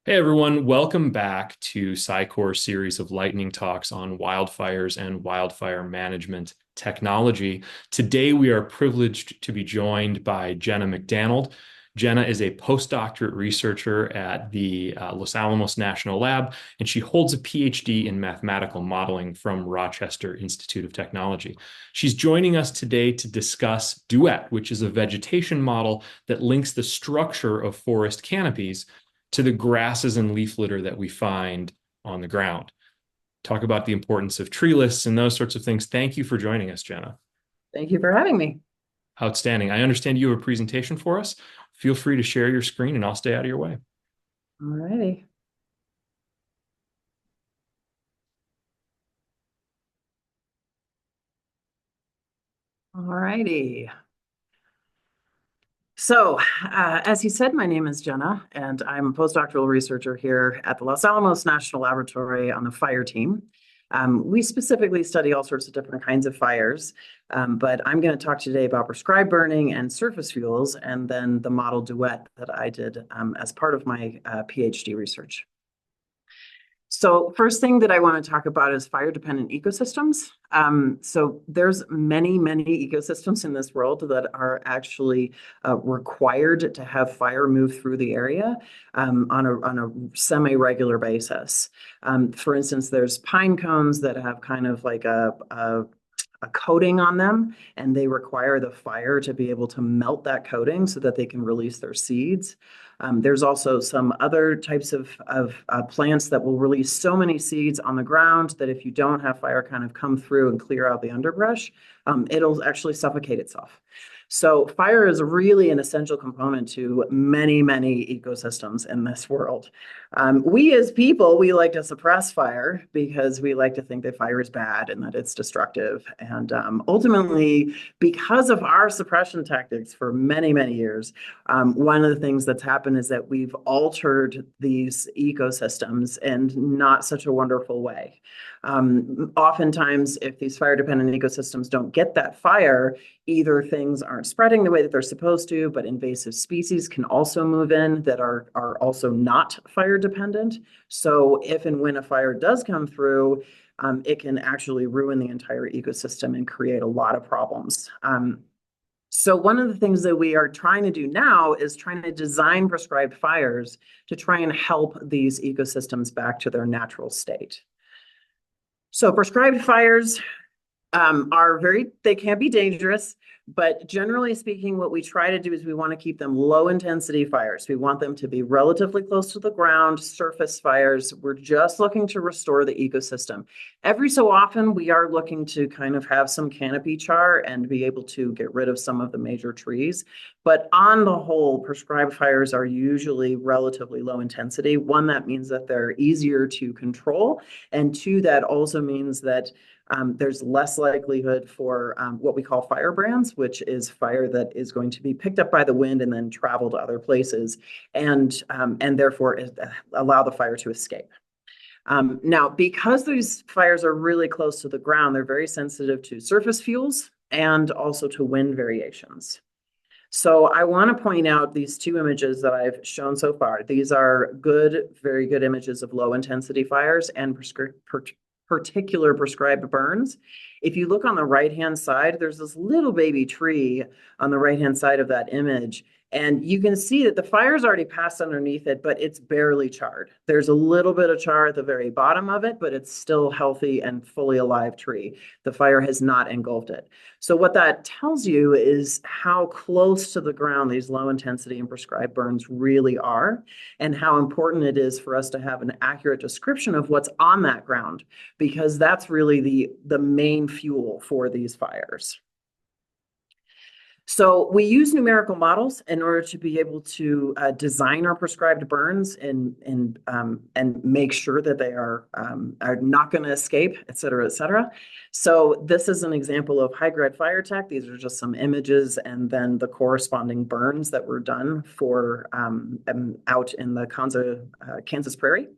Hey everyone, welcome back to SciCore's series of lightning talks on wildfires and wildfire management technology. Today we are privileged to be joined by Jenna McDanold. Jenna is a postdoctorate researcher at the Los Alamos National Lab, and she holds a PhD in mathematical modeling from Rochester Institute of Technology. She's joining us today to discuss DUET, which is a vegetation model that links the structure of forest canopies to the grasses and leaf litter that we find on the ground. Talk about the importance of tree lists and those sorts of things. Thank you for joining us, Jenna. Thank you for having me. Outstanding. I understand you have a presentation for us. Feel free to share your screen and I'll stay out of your way. All righty. All righty. So, as you said, my name is Jenna, and I'm a postdoctoral researcher here at the Los Alamos National Laboratory on the fire team. We specifically study all sorts of different kinds of fires, but I'm going to talk today about prescribed burning and surface fuels, and then the model DUET that I did as part of my PhD research. So first thing that I want to talk about is fire-dependent ecosystems. So there's many ecosystems in this world that are actually required to have fire move through the area on a semi-regular basis. For instance, there's pine cones that have kind of like a coating on them, and they require the fire to be able to melt that coating so that they can release their seeds. There's also some other types of plants that will release so many seeds on the ground that if you don't have fire kind of come through and clear out the underbrush, it'll actually suffocate itself. So fire is really an essential component to many ecosystems in this world. We as people, we like to suppress fire because we like to think that fire is bad and that it's destructive. And ultimately, because of our suppression tactics for many years, one of the things that's happened is that we've altered these ecosystems in not such a wonderful way. Oftentimes, if these fire-dependent ecosystems don't get that fire, either things aren't spreading the way that they're supposed to, but invasive species can also move in that are also not fire dependent. So if and when a fire does come through, it can actually ruin the entire ecosystem and create a lot of problems. So one of the things that we are trying to do now is trying to design prescribed fires to try and help these ecosystems back to their natural state. So prescribed fires they can be dangerous, but generally speaking, what we try to do is we want to keep them low intensity fires. We want them to be relatively close to the ground, surface fires. We're just looking to restore the ecosystem. Every so often, we are looking to kind of have some canopy char and be able to get rid of some of the major trees. But on the whole, prescribed fires are usually relatively low intensity. One, that means that they're easier to control. And two, that also means that there's less likelihood for what we call firebrands, which is fire that is going to be picked up by the wind and then travel to other places, and therefore allow the fire to escape. Now, because these fires are really close to the ground, they're very sensitive to surface fuels and also to wind variations. So I want to point out these two images that I've shown so far. These are very good images of low intensity fires and particular prescribed burns. If you look on the right-hand side, there's this little baby tree on the right-hand side of that image. And you can see that the fire's already passed underneath it, but it's barely charred. There's a little bit of char at the very bottom of it, but it's still healthy and fully alive tree. The fire has not engulfed it. So what that tells you is how close to the ground these low intensity and prescribed burns really are, and how important it is for us to have an accurate description of what's on that ground, because that's really the main fuel for these fires. So we use numerical models in order to be able to design our prescribed burns and make sure that they are not going to escape, et cetera, et cetera. So this is an example of high-grade fire tech. These are just some images and then the corresponding burns that were done for out in the Kansas prairie.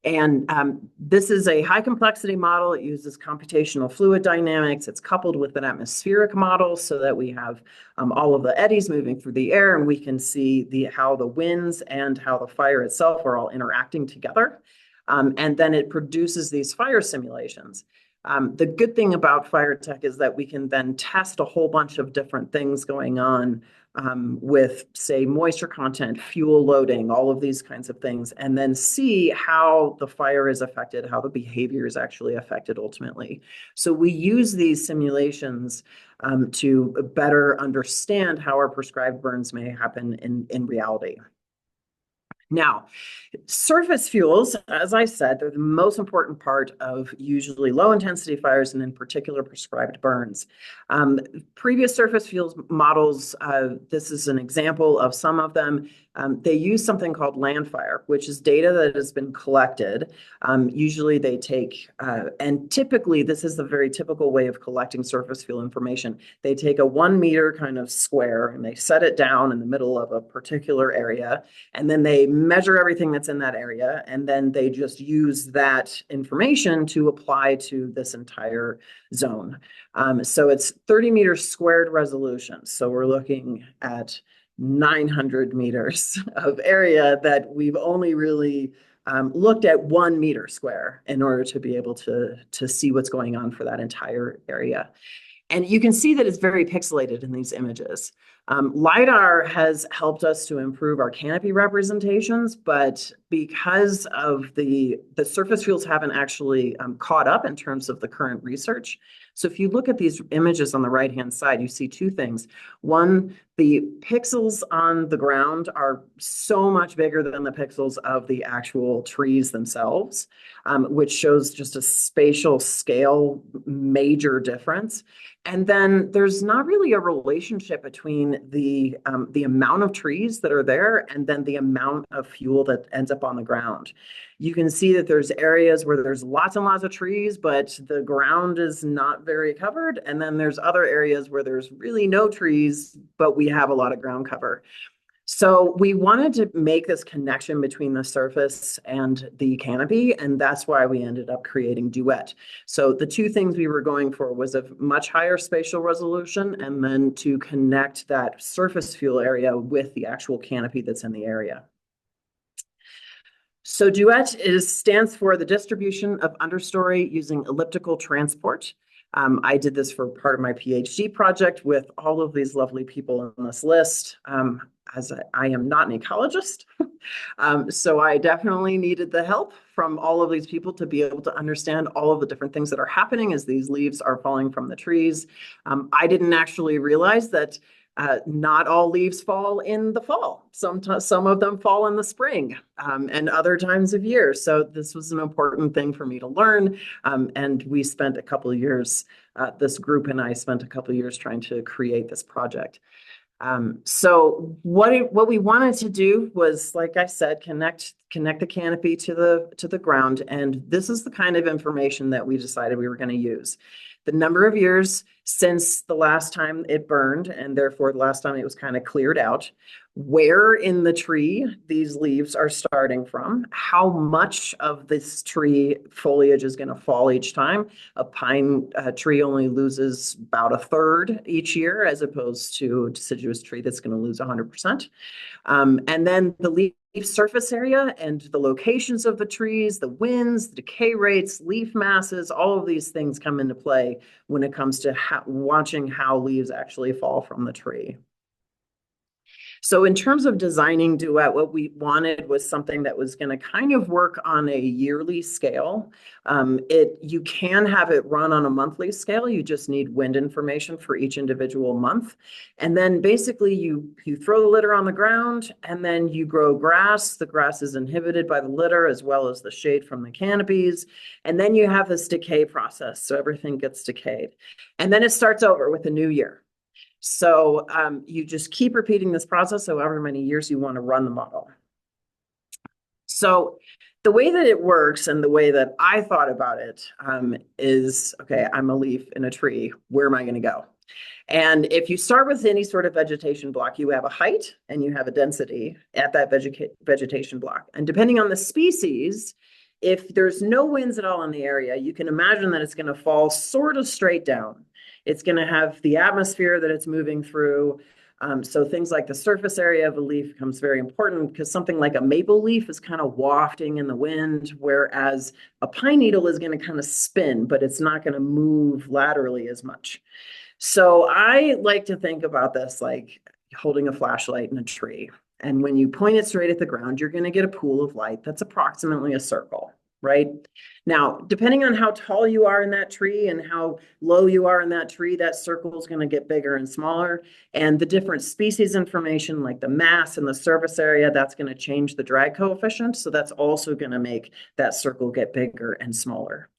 And this is a high complexity model. It uses computational fluid dynamics. It's coupled with an atmospheric model so that we have all of the eddies moving through the air, and we can see how the winds and how the fire itself are all interacting together. And then it produces these fire simulations. The good thing about fire tech is that we can then test a whole bunch of different things going on with, say, moisture content, fuel loading, all of these kinds of things, and then see how the fire is affected, how the behavior is actually affected ultimately. So we use these simulations to better understand how our prescribed burns may happen in reality. Now, surface fuels, as I said, they're the most important part of usually low intensity fires and in particular prescribed burns. Previous surface fuels models, this is an example of some of them. They use something called land fire, which is data that has been collected. Usually they take, and typically this is the very typical way of collecting surface fuel information. They take a 1 meter kind of square and they set it down in the middle of a particular area, and then they measure everything that's in that area, and then they just use that information to apply to this entire zone. So it's 30 meters squared resolution. So we're looking at 900 meters of area that we've only really looked at 1 meter square in order to be able to see what's going on for that entire area. And you can see that it's very pixelated in these images. LiDAR has helped us to improve our canopy representations, but because of the surface fuels haven't actually caught up in terms of the current research. So if you look at these images on the right-hand side, you see two things. One, the pixels on the ground are so much bigger than the pixels of the actual trees themselves, which shows just a spatial scale major difference. And then there's not really a relationship between the amount of trees that are there and then the amount of fuel that ends up on the ground. You can see that there's areas where there's lots and lots of trees, but the ground is not very covered. And then there's other areas where there's really no trees, but we have a lot of ground cover. So we wanted to make this connection between the surface and the canopy, and that's why we ended up creating DUET. So the two things we were going for was a much higher spatial resolution, and then to connect that surface fuel area with the actual canopy that's in the area. So DUET stands for the distribution of understory using elliptical transport. I did this for part of my PhD project with all of these lovely people on this list. As I am not an ecologist, so I definitely needed the help from all of these people to be able to understand all of the different things that are happening as these leaves are falling from the trees. I didn't actually realize that not all leaves fall in the fall. Some of them fall in the spring and other times of year. So this was an important thing for me to learn. And we spent a couple of years, this group and I spent a couple of years trying to create this project. So what we wanted to do was, like I said, connect the canopy to the ground. And this is the kind of information that we decided we were going to use. The number of years since the last time it burned, and therefore the last time it was kind of cleared out, where in the tree these leaves are starting from, how much of this tree foliage is going to fall each time. A pine tree only loses about 1/3 each year, as opposed to a deciduous tree that's going to lose 100%. And then the leaf surface area and the locations of the trees, the winds, the decay rates, leaf masses, all of these things come into play when it comes to watching how leaves actually fall from the tree. So in terms of designing DUET, what we wanted was something that was going to kind of work on a yearly scale. You can have it run on a monthly scale. You just need wind information for each individual month. And then basically you throw the litter on the ground and then you grow grass. The grass is inhibited by the litter as well as the shade from the canopies. And then you have this decay process. So everything gets decayed. And then it starts over with a new year. So you just keep repeating this process however many years you want to run the model. So the way that it works and the way that I thought about it is, okay, I'm a leaf in a tree. Where am I going to go? And if you start with any sort of vegetation block, you have a height and you have a density at that vegetation block. And depending on the species, If there's no winds at all in the area, you can imagine that it's going to fall sort of straight down. It's going to have the atmosphere that it's moving through. So things like the surface area of a leaf becomes very important, because something like a maple leaf is kind of wafting in the wind, whereas a pine needle is going to kind of spin, but it's not going to move laterally as much. So I like to think about this like holding a flashlight in a tree. And when you point it straight at the ground, you're going to get a pool of light that's approximately a circle, right? Now, depending on how tall you are in that tree and how low you are in that tree, that circle is going to get bigger and smaller. And the different species information, like the mass and the surface area, that's going to change the drag coefficient. So that's also going to make that circle get bigger and smaller.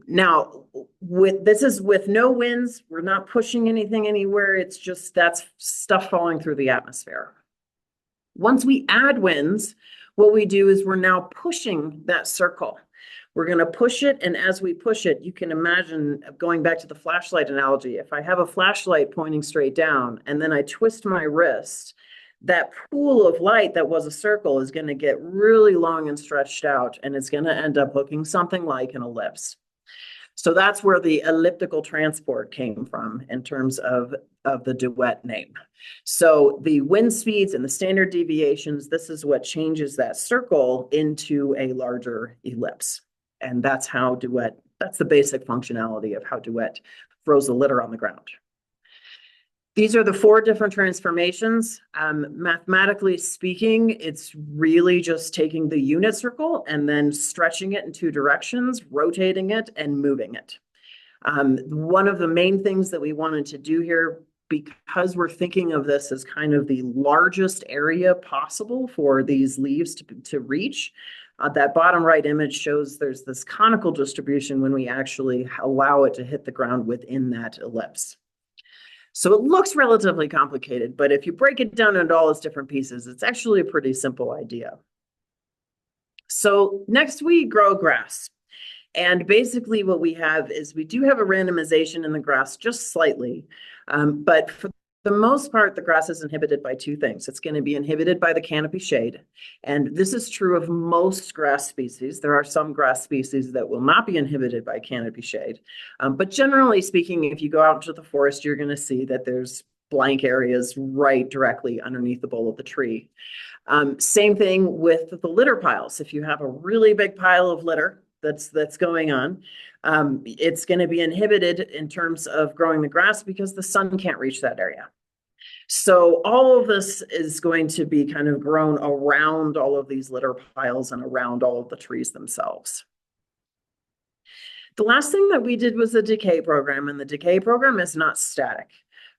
Now, this is with no winds. We're not pushing anything anywhere. It's just that's stuff falling through the atmosphere. Once we add winds, what we do is we're now pushing that circle. We're going to push it, and as we push it, you can imagine, going back to the flashlight analogy, if I have a flashlight pointing straight down and then I twist my wrist, that pool of light that was a circle is going to get really long and stretched out, and it's going to end up looking something like an ellipse. So that's where the elliptical transport came from in terms of the DUET name. So the wind speeds and the standard deviations, this is what changes that circle into a larger ellipse. And that's how DUET, that's the basic functionality of how DUET throws the litter on the ground. These are the 4 different transformations. Mathematically speaking, it's really just taking the unit circle and then stretching it in 2 directions, rotating it and moving it. One of the main things that we wanted to do here, because we're thinking of this as kind of the largest area possible for these leaves to reach, that bottom right image shows there's this conical distribution when we actually allow it to hit the ground within that ellipse. So it looks relatively complicated, but if you break it down into all its different pieces, it's actually a pretty simple idea. So next we grow grass. And basically what we have is we do have a randomization in the grass just slightly, but for the most part, the grass is inhibited by 2 things. It's going to be inhibited by the canopy shade. And this is true of most grass species. There are some grass species that will not be inhibited by canopy shade. But generally speaking, if you go out into the forest, you're going to see that there's blank areas right directly underneath the bole of the tree. Same thing with the litter piles. If you have a really big pile of litter that's going on, it's going to be inhibited in terms of growing the grass because the sun can't reach that area. So all of this is going to be kind of grown around all of these litter piles and around all of the trees themselves. The last thing that we did was the decay program, and the decay program is not static.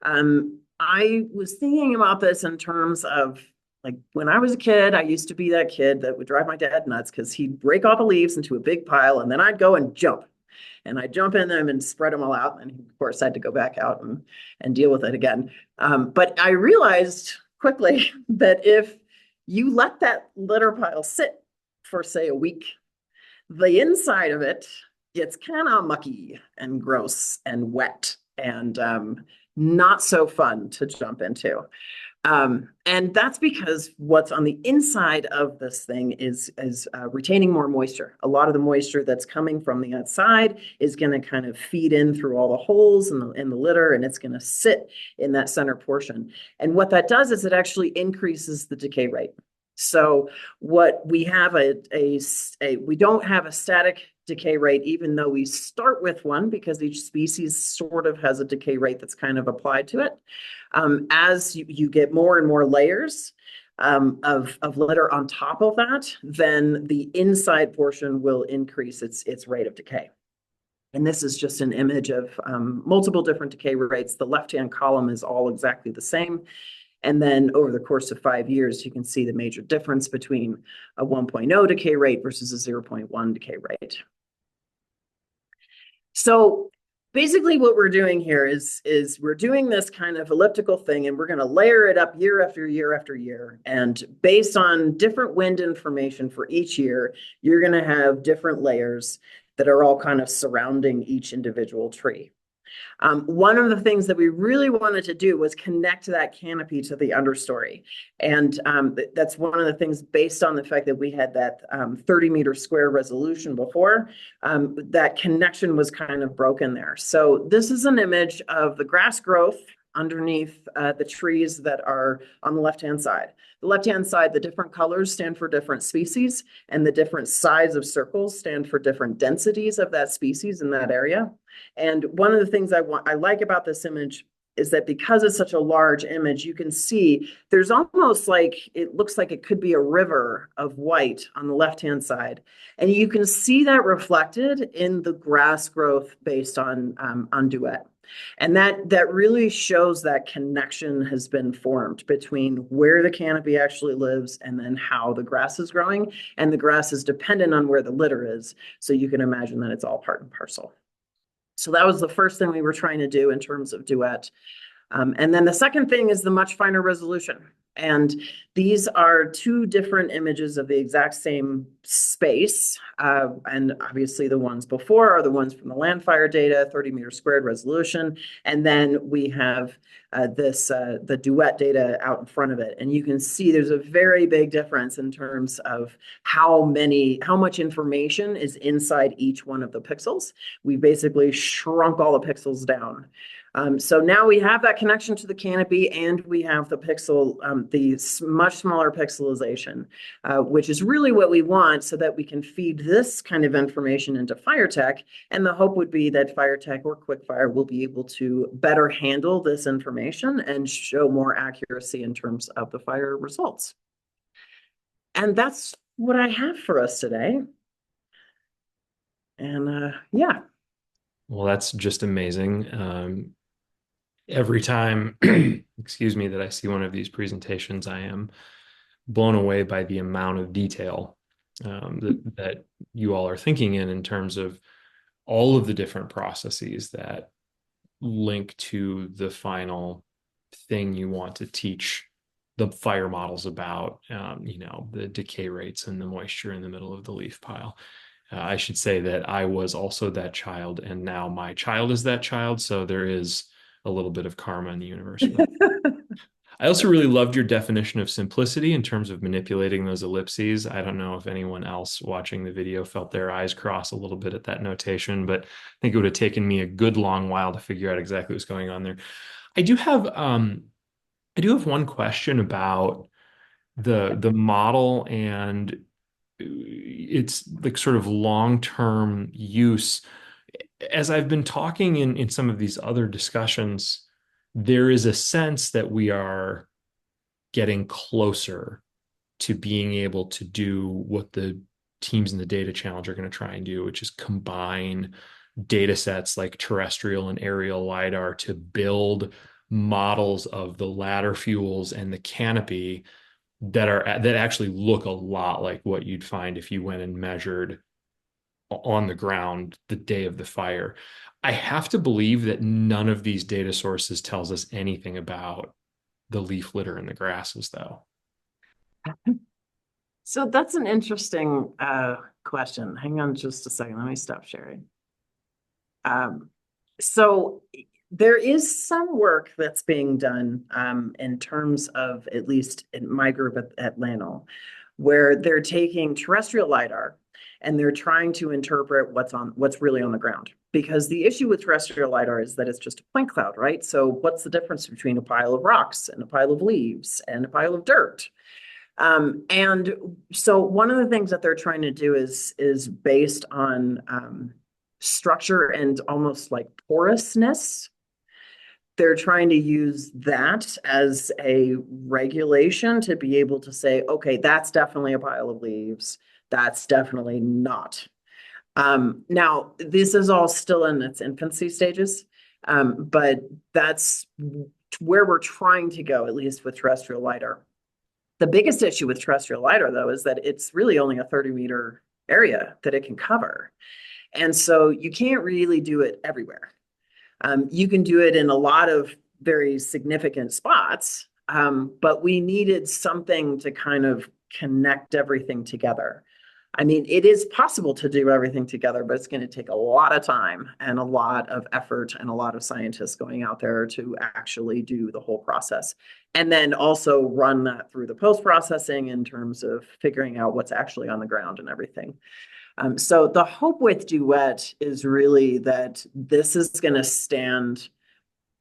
I was thinking about this in terms of, like, when I was a kid, I used to be that kid that would drive my dad nuts because he'd break all the leaves into a big pile, and then I'd go and jump. And I'd jump in them and spread them all out. And of course, I had to go back out and deal with it again. But I realized quickly that if you let that litter pile sit for, say, a week, the inside of it gets kind of mucky and gross and wet and not so fun to jump into. And that's because what's on the inside of this thing is retaining more moisture. A lot of the moisture that's coming from the outside is going to kind of feed in through all the holes in the litter, and it's going to sit in that center portion. And what that does is it actually increases the decay rate. So what we have we don't have a static decay rate, even though we start with one, because each species sort of has a decay rate that's kind of applied to it. As you get more and more layers of litter on top of that, then the inside portion will increase its rate of decay. And this is just an image of multiple different decay rates. The left-hand column is all exactly the same. And then over the course of 5 years, you can see the major difference between a 1.0 decay rate versus a 0.1 decay rate. So basically what we're doing here is we're doing this kind of elliptical thing, and we're going to layer it up year after year after year. And based on different wind information for each year, you're going to have different layers that are all kind of surrounding each individual tree. One of the things that we really wanted to do was connect that canopy to the understory. And that's one of the things based on the fact that we had that 30-meter square resolution before, that connection was kind of broken there. So this is an image of the grass growth underneath the trees that are on the left-hand side. The left-hand side, the different colors stand for different species, and the different sides of circles stand for different densities of that species in that area. And one of the things I like about this image is that because it's such a large image, you can see there's almost like, it looks like it could be a river of white on the left-hand side. And you can see that reflected in the grass growth based on DUET. And that really shows that connection has been formed between where the canopy actually lives and then how the grass is growing. And the grass is dependent on where the litter is. So you can imagine that it's all part and parcel. So that was the first thing we were trying to do in terms of DUET. And then the second thing is the much finer resolution. And these are two different images of the exact same space. And obviously the ones before are the ones from the land fire data, 30-meter squared resolution. And then we have the DUET data out in front of it. And you can see there's a very big difference in terms of how much information is inside each one of the pixels. We basically shrunk all the pixels down. So now we have that connection to the canopy, and we have the pixel, the much smaller pixelization, which is really what we want so that we can feed this kind of information into fire tech. And the hope would be that fire tech or quickfire will be able to better handle this information and show more accuracy in terms of the fire results. And that's what I have for us today. And yeah. Well, that's just amazing. Every time, excuse me, that I see one of these presentations, I am blown away by the amount of detail that you all are thinking in terms of all of the different processes that link to the final thing you want to teach the fire models about, the decay rates and the moisture in the middle of the leaf pile. I should say that I was also that child, and now my child is that child. So there is a little bit of karma in the universe. I also really loved your definition of simplicity in terms of manipulating those ellipses. I don't know if anyone else watching the video felt their eyes cross a little bit at that notation, but I think it would have taken me a good long while to figure out exactly what's going on there. I do have one question about the model and its like sort of long-term use. As I've been talking in some of these other discussions, there is a sense that we are getting closer to being able to do what the teams in the data challenge are going to try and do, which is combine data sets like terrestrial and aerial LiDAR to build models of the ladder fuels and the canopy that actually look a lot like what you'd find if you went and measured on the ground the day of the fire. I have to believe that none of these data sources tells us anything about the leaf litter in the grasses, though. So that's an interesting question. Hang on just a second. Let me stop sharing. So there is some work that's being done in terms of, at least in my group at LANL, where they're taking terrestrial LiDAR and they're trying to interpret what's really on the ground. Because the issue with terrestrial LiDAR is that it's just a point cloud, right? So what's the difference between a pile of rocks and a pile of leaves and a pile of dirt? And so one of the things that they're trying to do is based on structure and almost like porousness. They're trying to use that as a regulation to be able to say, okay, that's definitely a pile of leaves. That's definitely not. Now, this is all still in its infancy stages, but that's where we're trying to go, at least with terrestrial LiDAR. The biggest issue with terrestrial LiDAR, though, is that it's really only a 30-meter area that it can cover. And so you can't really do it everywhere. You can do it in a lot of very significant spots, but we needed something to kind of connect everything together. I mean, it is possible to do everything together, but it's going to take a lot of time and a lot of effort and a lot of scientists going out there to actually do the whole process. And then also run that through the post-processing in terms of figuring out what's actually on the ground and everything. So the hope with DUET is really that this is going to stand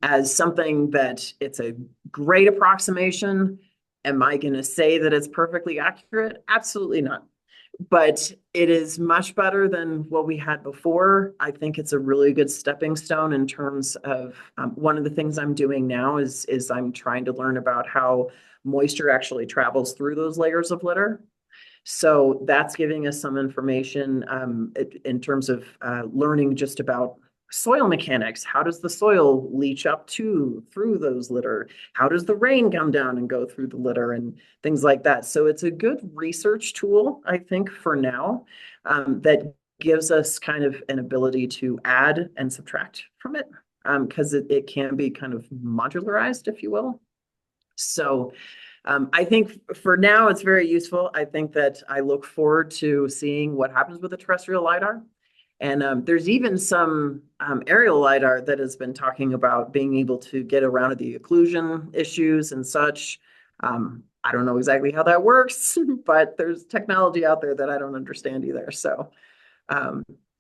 as something that it's a great approximation. Am I going to say that it's perfectly accurate? Absolutely not. But it is much better than what we had before. I think it's a really good stepping stone in terms of one of the things I'm doing now is I'm trying to learn about how moisture actually travels through those layers of litter. So that's giving us some information in terms of learning just about soil mechanics. How does the soil leach up through those litter? How does the rain come down and go through the litter and things like that? So it's a good research tool, I think, for now, that gives us kind of an ability to add and subtract from it, because it can be kind of modularized, if you will. So I think for now it's very useful. I think that I look forward to seeing what happens with the terrestrial LiDAR. And there's even some aerial LiDAR that has been talking about being able to get around the occlusion issues and such. I don't know exactly how that works, but there's technology out there that I don't understand either. So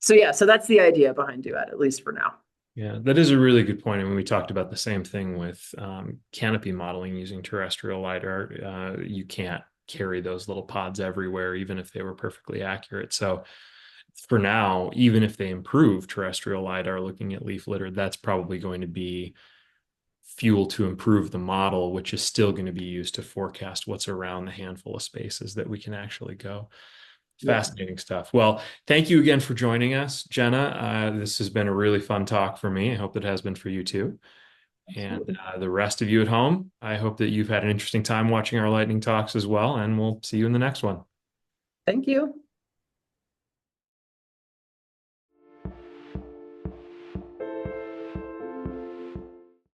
yeah, so that's the idea behind DUET, at least for now. Yeah, that is a really good point. I mean, we talked about the same thing with canopy modeling using terrestrial LiDAR. You can't carry those little pods everywhere, even if they were perfectly accurate. So for now, even if they improve terrestrial LiDAR looking at leaf litter, that's probably going to be fuel to improve the model, which is still going to be used to forecast what's around the handful of spaces that we can actually go. Yeah, Fascinating stuff. Well, thank you again for joining us, Jenna. This has been a really fun talk for me. I hope it has been for you too. And absolutely. the rest of you at home, I hope that you've had an interesting time watching our lightning talks as well. And we'll see you in the next one. Thank you.